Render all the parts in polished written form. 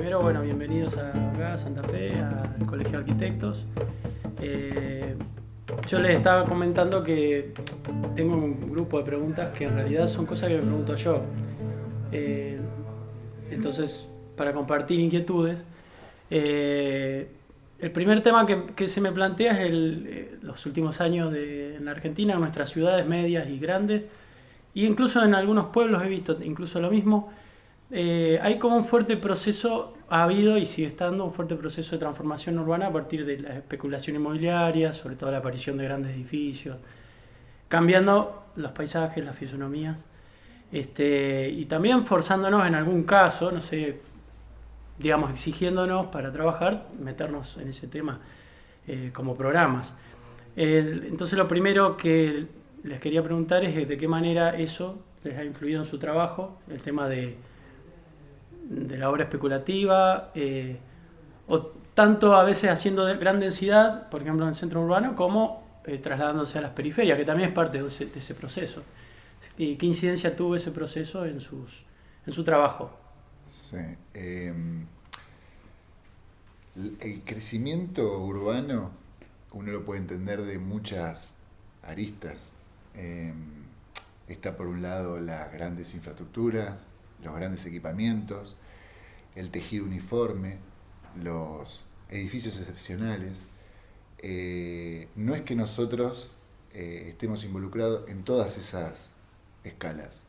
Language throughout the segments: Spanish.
primero, bueno, bienvenidos acá a Santa Fe, al Colegio de Arquitectos. Yo les estaba comentando que tengo un grupo de preguntas que en realidad son cosas que me pregunto yo. Entonces, para compartir inquietudes, el primer tema que se me plantea es los últimos años en la Argentina, en nuestras ciudades medias y grandes, e incluso en algunos pueblos he visto incluso lo mismo. Hay como un fuerte proceso, ha habido y sigue estando un fuerte proceso de transformación urbana a partir de la especulación inmobiliaria, sobre todo la aparición de grandes edificios, cambiando los paisajes, las fisonomías, y también forzándonos en algún caso, no sé, digamos, exigiéndonos para trabajar, meternos en ese tema como programas. Entonces lo primero que les quería preguntar es de qué manera eso les ha influido en su trabajo, el tema de la obra especulativa, o tanto a veces haciendo gran densidad, por ejemplo en el centro urbano, como trasladándose a las periferias, que también es parte de ese proceso. ¿Y qué incidencia tuvo ese proceso en su trabajo? Sí. El crecimiento urbano uno lo puede entender de muchas aristas. Está por un lado las grandes infraestructuras, los grandes equipamientos, el tejido uniforme, los edificios excepcionales. No es que nosotros estemos involucrados en todas esas escalas.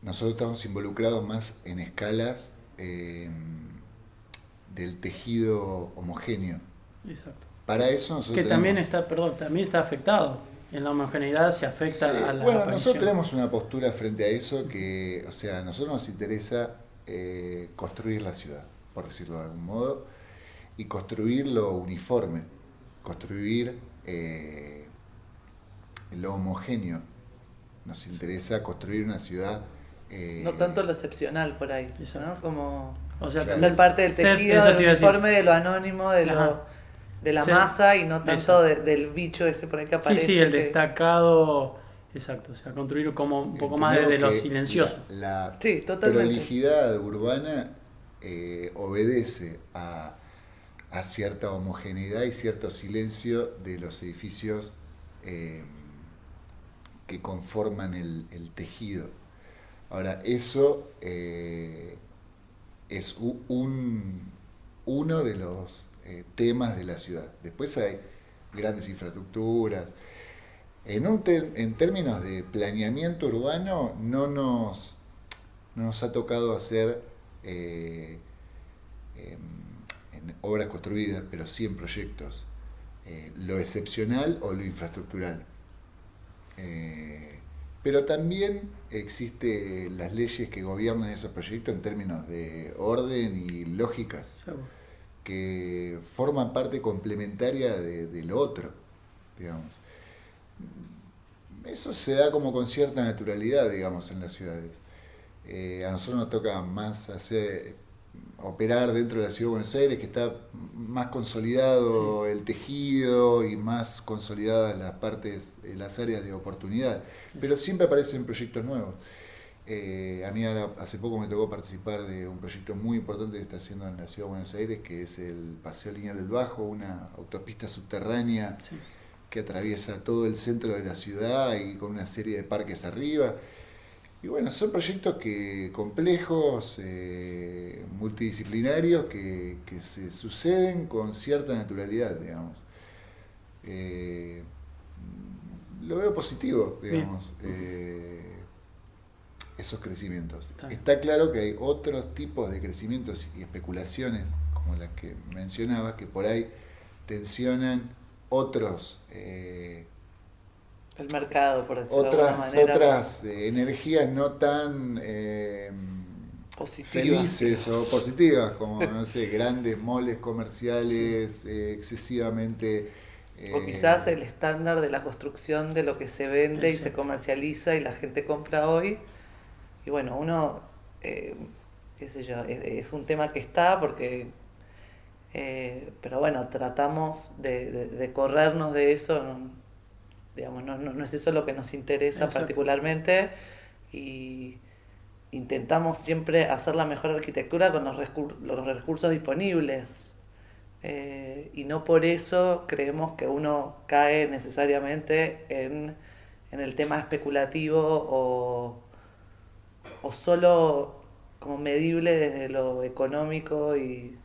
Nosotros estamos involucrados más en escalas del tejido homogéneo. Exacto. Para eso nosotros Que también está afectado. En la homogeneidad se afecta sí, a la bueno, aparición. nosotros tenemos una postura frente a eso que, o sea, a nosotros nos interesa construir la ciudad, por decirlo de algún modo, y construir lo uniforme, construir lo homogéneo. Nos interesa construir una ciudad no tanto lo excepcional por ahí, Exacto. ¿no? Como O sea, Claro. ser parte del tejido, eso del te iba a decir. uniforme, de lo anónimo, de la Ser- masa y no tanto Exacto. del bicho ese por ahí que Sí, aparece. sí, el que- destacado, exacto, o sea, construir como un poco más Entendemos de lo que silencioso. La Sí, totalmente. prolijidad urbana obedece a cierta homogeneidad y cierto silencio de los edificios que conforman el tejido. Ahora, eso es uno de los temas de la ciudad. Después hay grandes infraestructuras. En términos de planeamiento urbano, no nos ha tocado hacer en obras construidas, pero sí en proyectos, lo excepcional o lo infraestructural. Pero también existen las leyes que gobiernan esos proyectos en términos de orden y lógicas, que forman parte complementaria de lo otro, digamos. Eso se da como con cierta naturalidad, digamos, en las ciudades. A nosotros nos toca más operar dentro de la ciudad de Buenos Aires, que está más consolidado el tejido y más consolidadas las partes, las áreas de oportunidad. Pero siempre aparecen proyectos nuevos. A mí ahora, hace poco me tocó participar de un proyecto muy importante que está haciendo en la ciudad de Buenos Aires, que es el Paseo Lineal del Bajo, una autopista subterránea que atraviesa todo el centro de la ciudad y con una serie de parques arriba. Y bueno, son proyectos complejos, multidisciplinarios, que se suceden con cierta naturalidad, digamos. Lo veo positivo, digamos, esos crecimientos. Está claro que hay otros tipos de crecimientos y especulaciones, como las que mencionabas, que por ahí tensionan otros el mercado, por decirlo de alguna manera. Otras energías no tan felices o positivas, como, no sé, grandes moles comerciales excesivamente... o quizás el estándar de la construcción de lo que se vende y se comercializa y la gente compra hoy. Y bueno, uno, qué sé yo, es un tema que está porque... pero bueno, tratamos de corrernos de eso, digamos, no es eso lo que nos interesa particularmente y intentamos siempre hacer la mejor arquitectura con los recursos disponibles. Y no por eso creemos que uno cae necesariamente en el tema especulativo o solo como medible desde lo económico y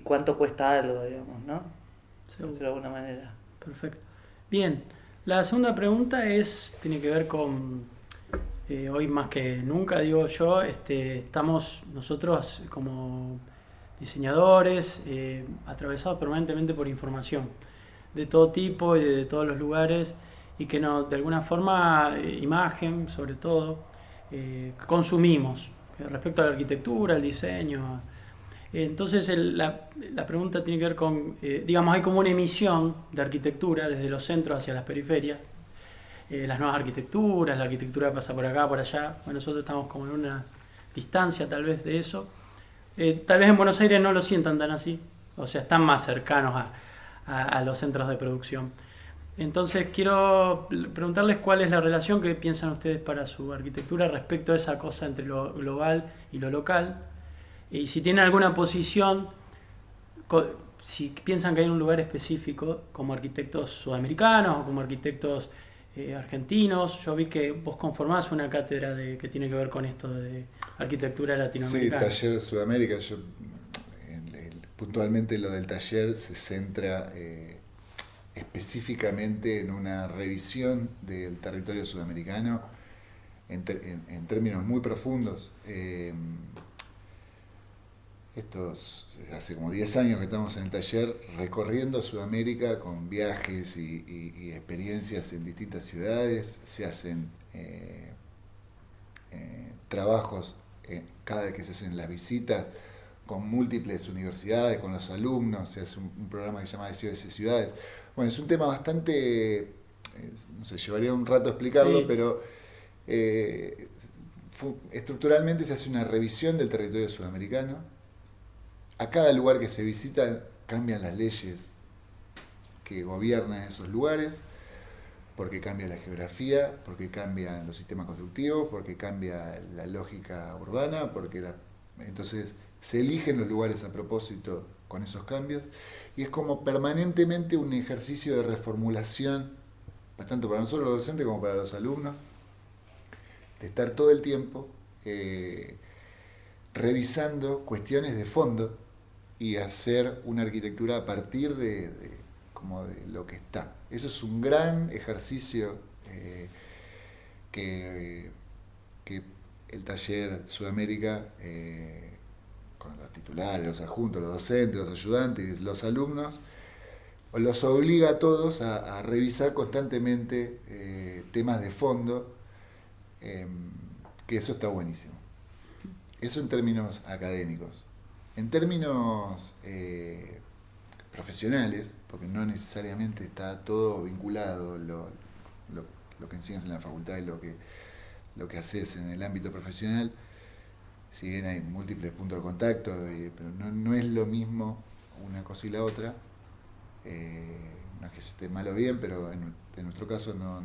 cuánto cuesta algo, digamos, ¿no? Por decirlo de alguna manera. Perfecto. Bien, la segunda pregunta tiene que ver con, hoy más que nunca, digo yo, estamos nosotros como diseñadores atravesados permanentemente por información de todo tipo y de todos los lugares, y que no, de alguna forma, imagen sobre todo, consumimos respecto a la arquitectura, al diseño. Entonces la pregunta tiene que ver con, digamos, hay como una emisión de arquitectura desde los centros hacia las periferias, las nuevas arquitecturas, la arquitectura pasa por acá, por allá. Bueno, nosotros estamos como en una distancia tal vez de eso. Tal vez en Buenos Aires no lo sientan tan así, o sea, están más cercanos a los centros de producción. Entonces quiero preguntarles cuál es la relación que piensan ustedes para su arquitectura respecto a esa cosa entre lo global y lo local, y si tienen alguna posición, si piensan que hay un lugar específico como arquitectos sudamericanos o como arquitectos argentinos. Yo vi que vos conformás una cátedra que tiene que ver con esto de arquitectura latinoamericana. Sí, taller Sudamérica. Puntualmente lo del taller se centra específicamente en una revisión del territorio sudamericano en términos muy profundos. Hace como 10 años que estamos en el taller recorriendo Sudamérica con viajes y experiencias en distintas ciudades. Se hacen trabajos cada vez que se hacen las visitas con múltiples universidades, con los alumnos. Se hace un programa que se llama SOS Ciudades. Bueno, es un tema bastante, no sé, llevaría un rato explicarlo, sí. Pero estructuralmente se hace una revisión del territorio sudamericano. A cada lugar que se visita cambian las leyes que gobiernan esos lugares, porque cambia la geografía, porque cambian los sistemas constructivos, porque cambia la lógica urbana, entonces se eligen los lugares a propósito con esos cambios, y es como permanentemente un ejercicio de reformulación, tanto para nosotros los docentes como para los alumnos, de estar todo el tiempo revisando cuestiones de fondo y hacer una arquitectura a partir de lo que está. Eso es un gran ejercicio que el taller Sudamérica, con los titulares, los adjuntos, los docentes, los ayudantes, los alumnos, los obliga a todos a revisar constantemente temas de fondo, que eso está buenísimo. Eso en términos académicos. En términos profesionales, porque no necesariamente está todo vinculado lo que enseñas en la facultad y lo que haces en el ámbito profesional, si bien hay múltiples puntos de contacto, pero no es lo mismo una cosa y la otra. No es que esté mal o bien, pero en nuestro caso no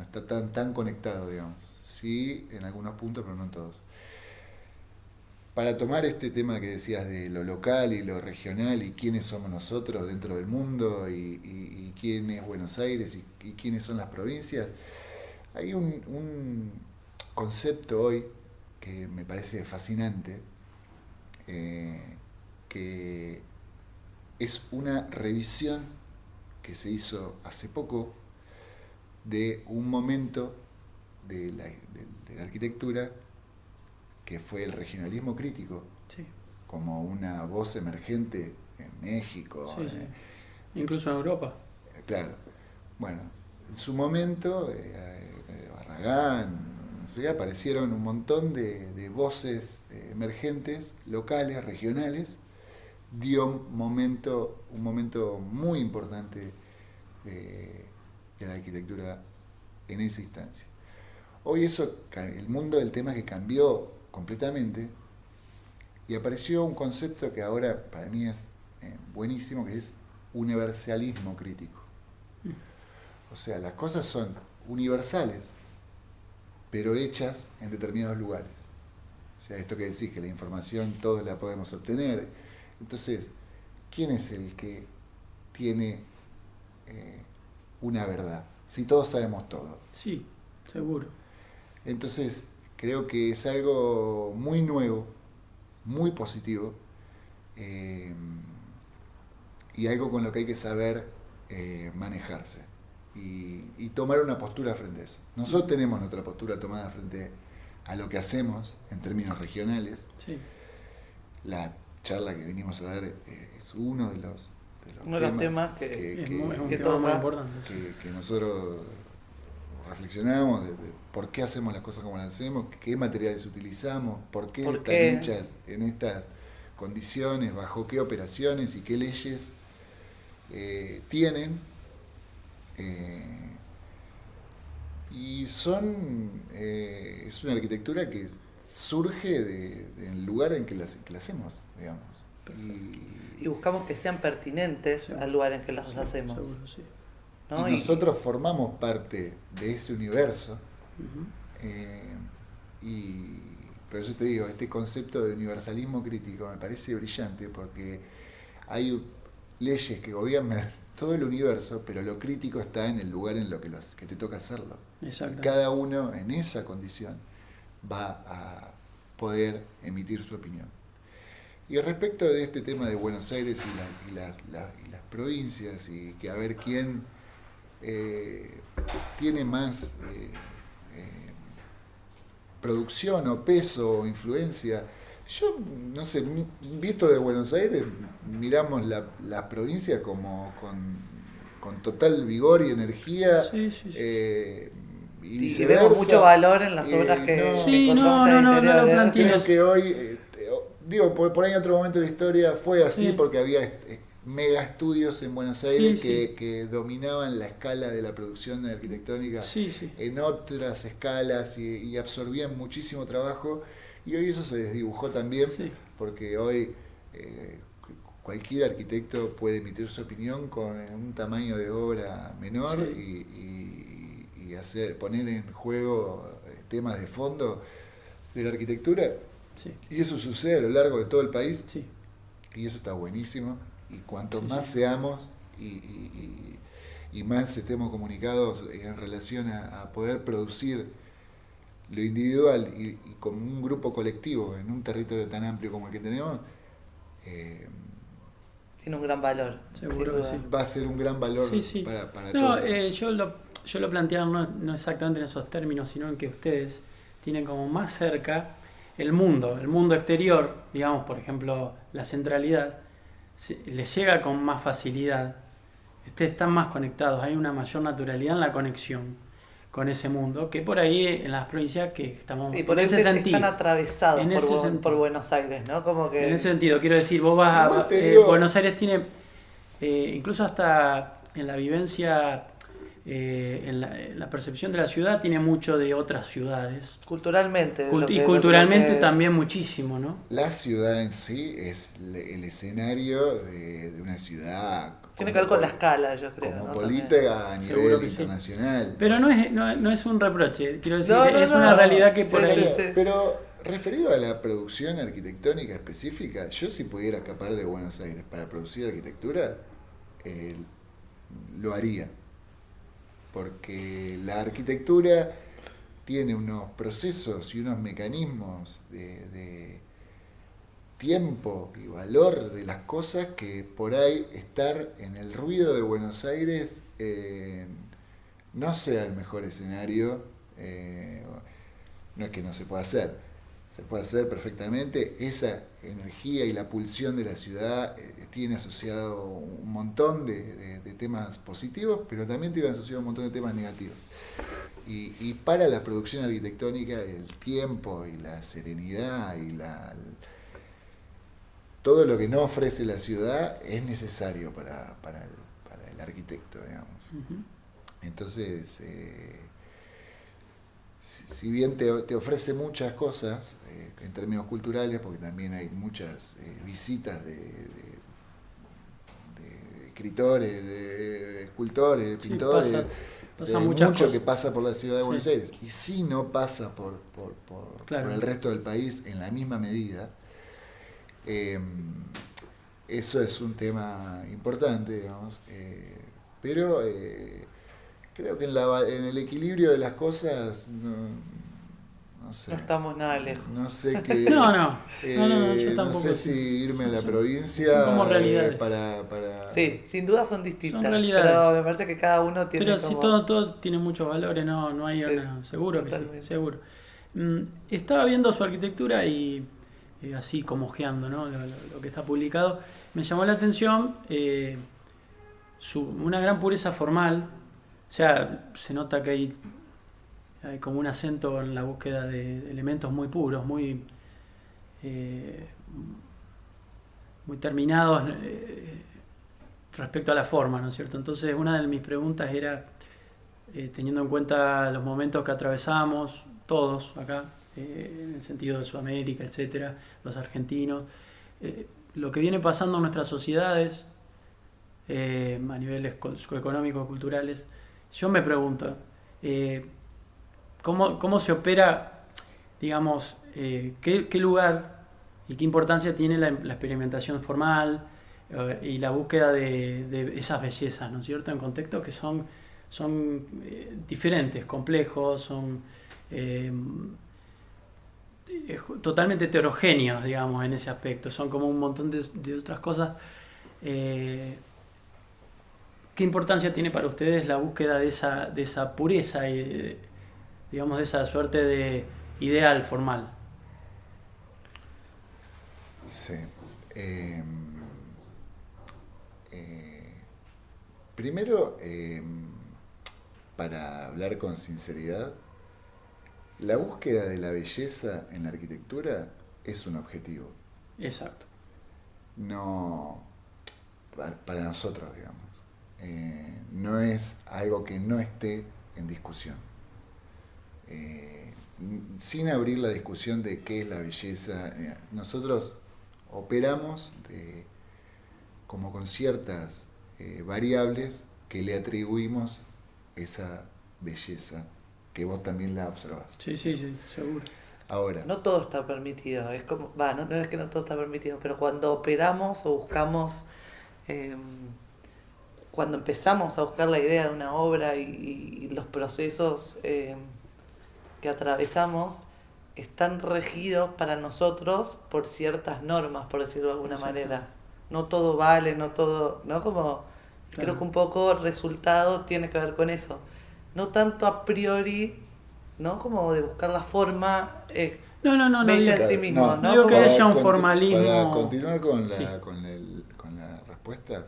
está tan conectado, digamos. Sí, en algunos puntos, pero no en todos. Para tomar este tema que decías de lo local y lo regional y quiénes somos nosotros dentro del mundo y quién es Buenos Aires y quiénes son las provincias, hay un concepto hoy que me parece fascinante, que es una revisión que se hizo hace poco de un momento de la arquitectura que fue el regionalismo crítico, sí, como una voz emergente en México. Sí. Incluso en Europa. Claro. Bueno, en su momento, Barragán, no sé, aparecieron un montón de voces emergentes, locales, regionales. Dio un momento muy importante de la arquitectura en esa instancia. Hoy el mundo del tema que cambió completamente, y apareció un concepto que ahora para mí es buenísimo, que es universalismo crítico. O sea, las cosas son universales, pero hechas en determinados lugares. O sea, esto que decís, que la información todos la podemos obtener. Entonces, ¿quién es el que tiene una verdad? Si todos sabemos todo. Sí, seguro. Entonces, creo que es algo muy nuevo, muy positivo, y algo con lo que hay que saber manejarse y tomar una postura frente a eso. Nosotros tenemos nuestra postura tomada frente a lo que hacemos en términos regionales. Sí. La charla que vinimos a dar es uno de los temas que Es un que tema muy toca. importante. que nosotros reflexionamos de por qué hacemos las cosas como las hacemos, qué materiales utilizamos, por qué están hechas en estas condiciones, bajo qué operaciones y qué leyes tienen. Y es una arquitectura que surge del lugar en que la hacemos, digamos. Y buscamos que sean pertinentes al lugar en que las hacemos. Seguro, sí. ¿No? Y nosotros formamos parte de ese universo. Ujú. Y por eso te digo, este concepto de universalismo crítico me parece brillante porque hay leyes que gobiernan todo el universo, pero lo crítico está en el lugar en lo que te toca hacerlo. Exacto. Cada uno en esa condición va a poder emitir su opinión. Y respecto de este tema de Buenos Aires y las provincias, y que a ver quién tiene más producción o peso o influencia, yo no sé, visto de Buenos Aires, miramos la provincia como con total vigor y energía. Sí, sí, sí. Y Y vemos mucho valor en las obras que encontramos en el interior. lo planteé. Creo que hoy, por ahí en otro momento de la historia fue así, Sí. porque había mega estudios en Buenos Aires Sí, que dominaban la escala de la producción arquitectónica Sí, sí. en otras escalas y absorbían muchísimo trabajo, y hoy eso se desdibujó también, Sí. porque hoy cualquier arquitecto puede emitir su opinión con un tamaño de obra menor Sí. y poner en juego temas de fondo de la arquitectura, Sí. y eso sucede a lo largo de todo el país, Sí. y eso está buenísimo, y cuanto Sí, más sí. seamos y más estemos comunicados en relación a poder producir lo individual y como un grupo colectivo en un territorio tan amplio como el que tenemos, Tiene un gran valor. Seguro sin que duda. sí. va a ser un gran valor Sí, sí. para No, todos. yo lo planteaba no exactamente en esos términos, sino en que ustedes tienen como más cerca el mundo exterior, digamos, por ejemplo, la centralidad, les llega con más facilidad. Ustedes están más conectados, hay una mayor naturalidad en la conexión con ese mundo, que por ahí en las provincias que estamos Sí, en por eso ese sentido. están atravesados En ese sentido. por Buenos Aires, ¿no? Como que... En ese sentido, quiero decir, vos vas Igual a... te digo- Buenos Aires tiene, incluso hasta en la vivencia, en la percepción de la ciudad, tiene mucho de otras ciudades. Culturalmente. Y culturalmente también muchísimo, ¿no? La ciudad en sí es el escenario de una ciudad Tiene que ver con la escala, yo creo. ¿no? cosmopolita a Seguro nivel que sí. internacional. Pero no es un reproche, quiero decir, No, no, es no. una realidad que Sí, por ahí... sí. Pero referido a la producción arquitectónica específica, yo si pudiera escapar de Buenos Aires para producir arquitectura, lo haría. Porque la arquitectura tiene unos procesos y unos mecanismos de tiempo y valor de las cosas que por ahí estar en el ruido de Buenos Aires no sea el mejor escenario. No es que no se pueda hacer, se puede hacer perfectamente. Esa energía y la pulsión de la ciudad tiene asociado un montón de temas positivos, pero también tiene asociado un montón de temas negativos. Y para la producción arquitectónica el tiempo y la serenidad y todo lo que no ofrece la ciudad es necesario para el arquitecto, digamos. Ujú. Entonces, si bien te ofrece muchas cosas en términos culturales, porque también hay muchas visitas de escritores, de escultores, de Sí, pintores, pasa. O sea, hay muchas mucho cosas. que pasa por la ciudad de Buenos Sí. Aires. Y si no pasa por Claro. el resto del país en la misma medida, eso es un tema importante, digamos. Pero creo que en el equilibrio de las cosas, no sé. No estamos nada lejos. No sé qué. No, yo No tampoco. sé si irme a la Son provincia como realidades. para. Sí, sin duda son distintas, Son realidades. pero me parece que cada uno tiene Pero como... si todo tiene muchos valores, no hay Sí, seguro que totalmente. sí, seguro. Estaba viendo su arquitectura y así como ojeando, ¿no? Lo que está publicado, me llamó la atención una gran pureza formal. O sea, se nota que hay como un acento en la búsqueda de elementos muy puros, muy terminados respecto a la forma, ¿no es cierto? Entonces, una de mis preguntas era, teniendo en cuenta los momentos que atravesamos, todos acá, en el sentido de Sudamérica, etcétera, los argentinos, lo que viene pasando en nuestras sociedades, a niveles económicos, culturales, yo me pregunto, ¿cómo se opera, digamos, qué lugar y qué importancia tiene la experimentación formal y la búsqueda de esas bellezas, ¿no es cierto?, en contextos que son diferentes, complejos, son totalmente heterogéneos, digamos, en ese aspecto, son como un montón de otras cosas. ¿Qué importancia tiene para ustedes la búsqueda de esa pureza y, digamos, de esa suerte de ideal formal? Sí. Primero, para hablar con sinceridad, la búsqueda de la belleza en la arquitectura es un objetivo. Exacto. No, para nosotros, digamos. No es algo que no esté en discusión. Sin abrir la discusión de qué es la belleza, nosotros operamos como con ciertas variables que le atribuimos esa belleza, que vos también la observás. Sí, seguro. Ahora, No todo está permitido, es como, no es que no todo está permitido, pero cuando operamos o buscamos, cuando empezamos a buscar la idea de una obra y los procesos que atravesamos, están regidos para nosotros por ciertas normas, por decirlo de alguna Exacto. manera. No todo vale, no todo, ¿no? Como, Claro. creo que un poco el resultado tiene que ver con eso. No tanto a priori, ¿no? Como de buscar la forma No bella digo, en sí mismo, no, ¿no? digo que Como- haya un formalismo. Para continuar con Sí. con la respuesta,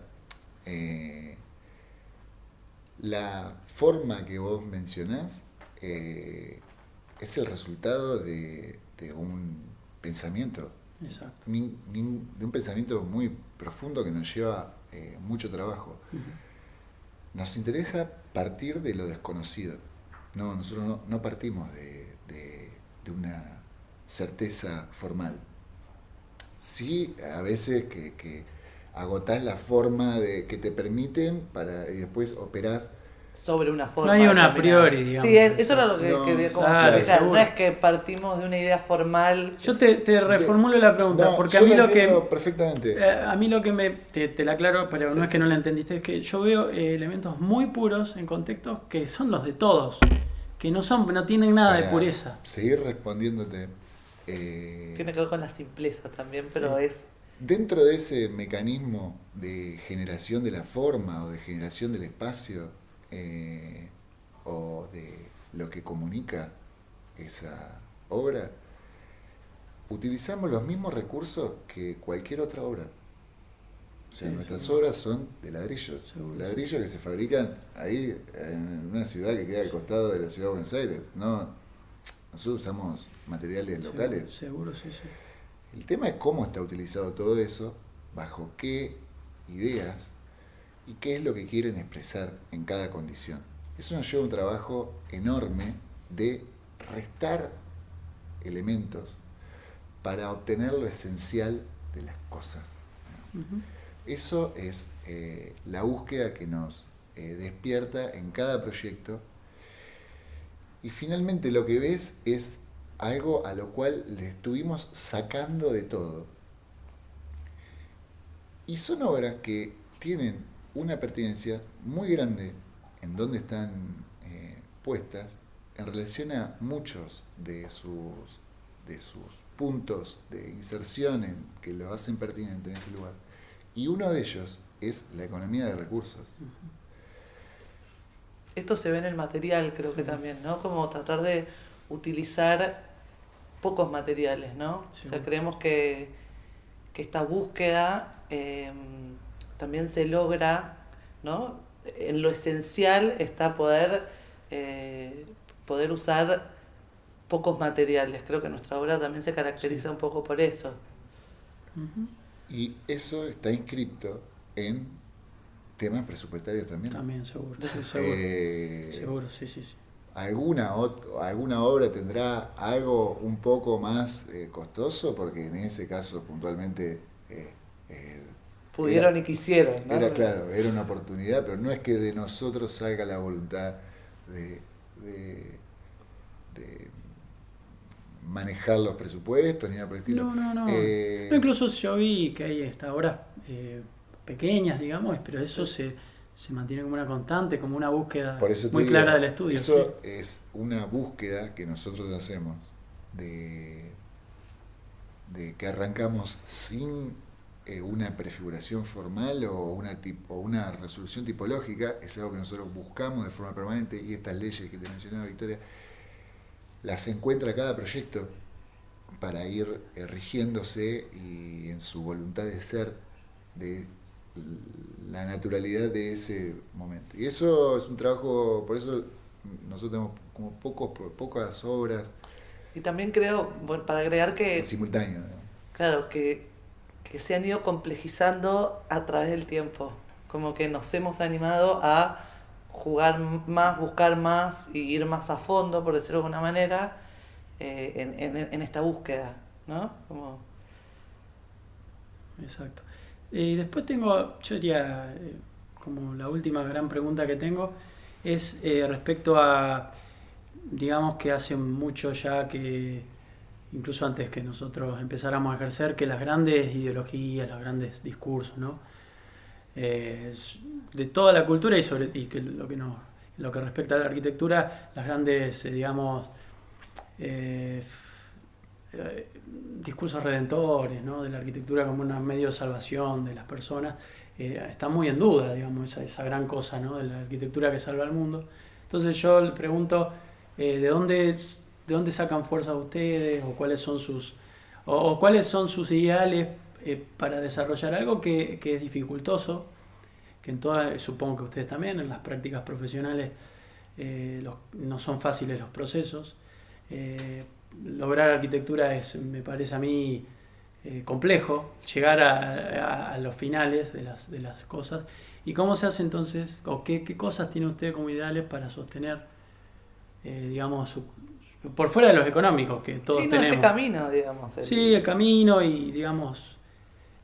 la forma que vos mencionás es el resultado de un pensamiento, Exacto. de un pensamiento muy profundo que nos lleva mucho trabajo. Ujú. Nos interesa partir de lo desconocido. No, nosotros no partimos de una certeza formal. Sí, a veces que agotás la forma que te permiten y después operás. sobre una forma. No hay un a determinada. priori, digamos. Sí, eso era lo que No, quería como claro, explicar. seguro. No es que partimos de una idea formal. Yo te reformulo la pregunta, No, porque a yo mí la lo que... entiendo perfectamente. A mí lo que te la aclaro, pero Sí, no es que sí, no sí. la entendiste, es que yo veo elementos muy puros en contextos que son los de todos, que no tienen nada de Para pureza. seguir respondiéndote. Tiene que ver con la simpleza también, pero Sí. es... Dentro de ese mecanismo de generación de la forma o de generación del espacio o de lo que comunica esa obra, utilizamos los mismos recursos que cualquier otra obra. O sea, Sí, nuestras seguro. obras son de ladrillos. Seguro. Ladrillos que se fabrican ahí en una ciudad que queda al costado de la ciudad de Buenos Aires. No, nosotros usamos materiales locales. Seguro, sí. El tema es cómo está utilizado todo eso, bajo qué ideas y qué es lo que quieren expresar en cada condición. Eso nos lleva a un trabajo enorme de restar elementos para obtener lo esencial de las cosas. Ujú. Eso es la búsqueda que nos despierta en cada proyecto. Y finalmente lo que ves es algo a lo cual le estuvimos sacando de todo. Y son obras que tienen una pertinencia muy grande en donde están puestas en relación a muchos de sus puntos de inserción que lo hacen pertinente en ese lugar. Y uno de ellos es la economía de recursos. Esto se ve en el material, creo que también, ¿no? Como tratar de utilizar pocos materiales, ¿no? Sí. O sea, creemos que esta búsqueda también se logra, ¿no? En lo esencial está poder usar pocos materiales. Creo que nuestra obra también se caracteriza un poco por eso. Ujú. Y eso está inscrito en temas presupuestarios también. También, seguro. Sí, seguro. Seguro, sí, sí, sí. ¿Alguna obra tendrá algo un poco más costoso? Porque en ese caso puntualmente Pudieron y quisieron, ¿no? Era una oportunidad, pero no es que de nosotros salga la voluntad de manejar los presupuestos ni nada por el estilo. No. No, incluso yo vi que hay obras pequeñas, digamos, pero eso se mantiene como una constante, como una búsqueda muy clara del estudio. Eso es una búsqueda que nosotros hacemos de que arrancamos sin una prefiguración formal o una resolución tipológica. Es algo que nosotros buscamos de forma permanente, y estas leyes que te mencionaba, Victoria, las encuentra cada proyecto para ir rigiéndose y en su voluntad de ser, de la naturalidad de ese momento. Y eso es un trabajo, por eso nosotros tenemos como pocas obras. Y también creo, bueno, para agregar que... simultáneo, ¿no? Claro, que se han ido complejizando a través del tiempo. Como que nos hemos animado a jugar más, buscar más y ir más a fondo, por decirlo de alguna manera, en esta búsqueda, ¿no? Como... Exacto. Y después yo diría, como la última gran pregunta que tengo, es respecto a, digamos que hace mucho ya que, incluso antes que nosotros empezáramos a ejercer, que las grandes ideologías, los grandes discursos, ¿no? De toda la cultura y que lo que respecta a la arquitectura, las grandes, digamos, discursos redentores, ¿no? De la arquitectura como un medio de salvación de las personas, está muy en duda, digamos, esa gran cosa, ¿no? De la arquitectura que salva al mundo. Entonces yo le pregunto, ¿de dónde sacan fuerza ustedes? ¿O cuáles son sus ideales para desarrollar algo que es dificultoso? Que en todas, supongo que ustedes también, en las prácticas profesionales no son fáciles los procesos. Lograr arquitectura me parece a mí complejo, llegar a los finales de las cosas. ¿Y cómo se hace entonces? ¿O qué cosas tiene usted como ideales para sostener, digamos, por fuera de los económicos que todos tenemos? Este camino, digamos. Sí, el camino y, digamos,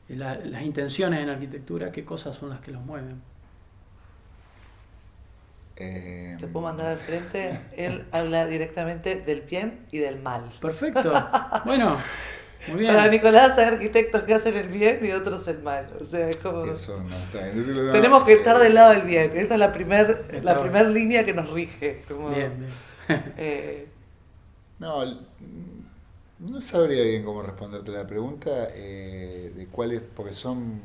las intenciones en arquitectura, ¿qué cosas son las que los mueven? Te puedo mandar al frente. Él habla directamente del bien y del mal. Perfecto. Bueno, muy bien. Para Nicolás hay arquitectos que hacen el bien y otros el mal. O sea, es como... Eso no está bien. Tenemos que estar del lado del bien. Esa es la primer línea que nos rige. Como, bien. No sabría bien cómo responderte la pregunta de cuáles, porque son,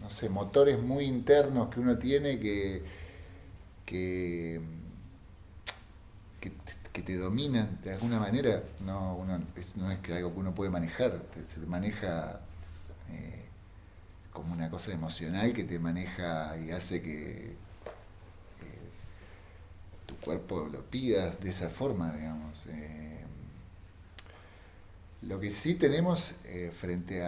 no sé, motores muy internos que uno tiene que te dominan de alguna manera. No es que algo que uno puede manejar, se maneja como una cosa emocional que te maneja y hace que tu cuerpo lo pidas de esa forma, digamos. Lo que sí tenemos frente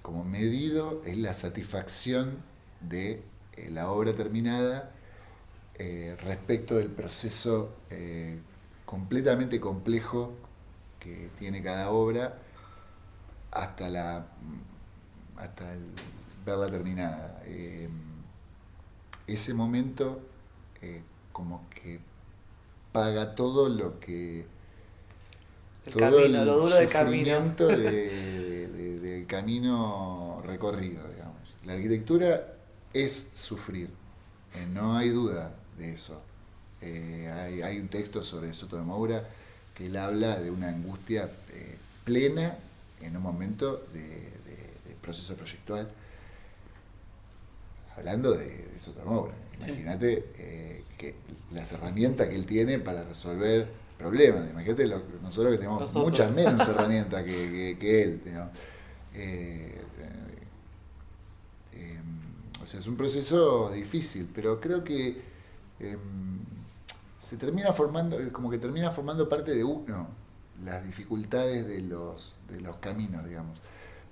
como medido es la satisfacción de la obra terminada respecto del proceso completamente complejo que tiene cada obra hasta verla terminada. ese momento como que paga todo lo que... El todo camino, el lo duro del camino. sufrimiento del camino recorrido, digamos. La arquitectura es sufrir, no hay duda de eso. Hay un texto sobre Soto de Moura que él habla de una angustia plena en un momento de proceso proyectual, hablando de Soto de Moura. Imagínate que las herramientas que él tiene para resolver problemas. Imagínate nosotros que tenemos muchas menos herramientas que él. O sea, es un proceso difícil, pero creo que se termina formando, como que termina formando parte de uno, las dificultades de los caminos, digamos.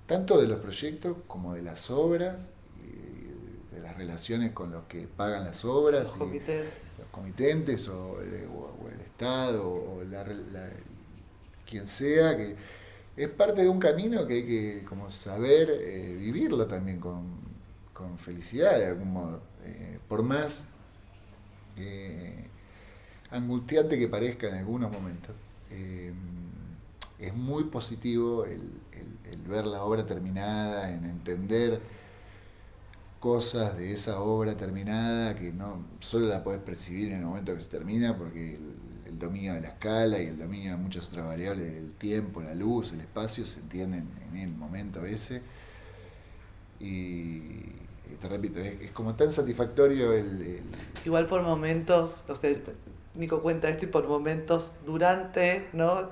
Tanto de los proyectos como de las obras, y de las relaciones con los que pagan las obras, los comitentes o el Estado, o quien sea, que es parte de un camino que hay que como saber vivirlo también con felicidad de algún modo. Por más angustiante que parezca en algunos momentos, es muy positivo el ver la obra terminada, en entender cosas de esa obra terminada que no solo la podés percibir en el momento que se termina, porque el dominio de la escala y el dominio de muchas otras variables del tiempo, la luz, el espacio, se entienden en el momento ese. Y te repito, es como tan satisfactorio Igual por momentos, no sé, Nico cuenta esto, y por momentos durante, ¿no?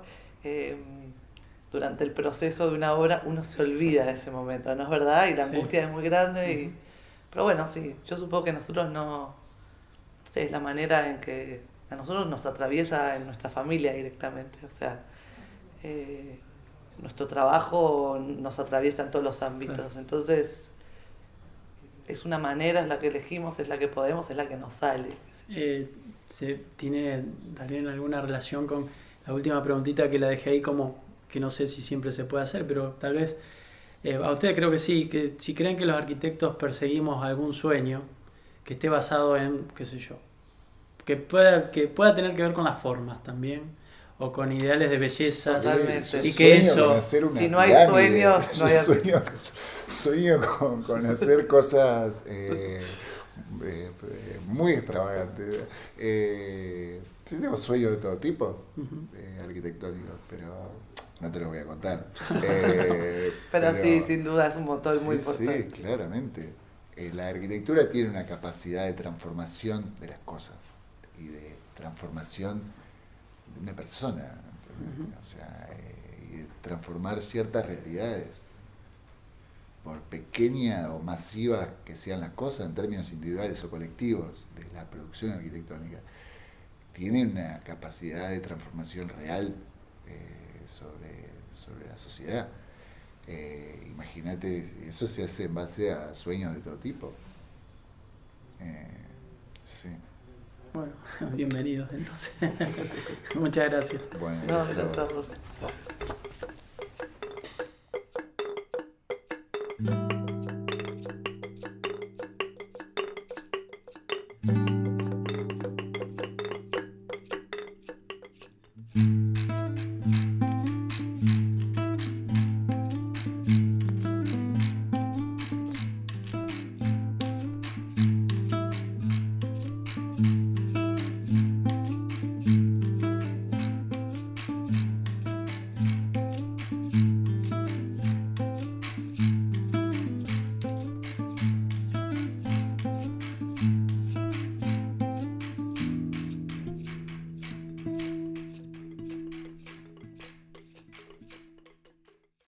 Durante el proceso de una obra uno se olvida de ese momento, ¿no es verdad? Y la angustia es muy grande. Pero bueno, sí, yo supongo que nosotros no sé, es la manera en que a nosotros nos atraviesa en nuestra familia directamente. O sea, nuestro trabajo nos atraviesa en todos los ámbitos. Claro. Entonces, es una manera, es la que elegimos, es la que podemos, es la que nos sale. ¿Tiene también alguna relación con la última preguntita que la dejé ahí, como que no sé si siempre se puede hacer, pero tal vez a ustedes creo que sí, que si creen que los arquitectos perseguimos algún sueño que esté basado en, qué sé yo, que pueda tener que ver con las formas también, o con ideales de belleza, totalmente. Y que eso, si no hay sueños, no hay sueño con hacer cosas muy extravagantes. Sí, tengo sueños de todo tipo, arquitectónicos, pero no te los voy a contar. pero sí, sin duda es un motor muy importante. Sí, claramente. La arquitectura tiene una capacidad de transformación de las cosas y de transformación de una persona, o sea, y de transformar ciertas realidades, por pequeña o masiva que sean las cosas en términos individuales o colectivos de la producción arquitectónica. Tiene una capacidad de transformación real sobre la sociedad. Imagínate, eso se hace en base a sueños de todo tipo. Sí. Bueno, bienvenidos entonces. Muchas gracias. Bueno, gracias a vos.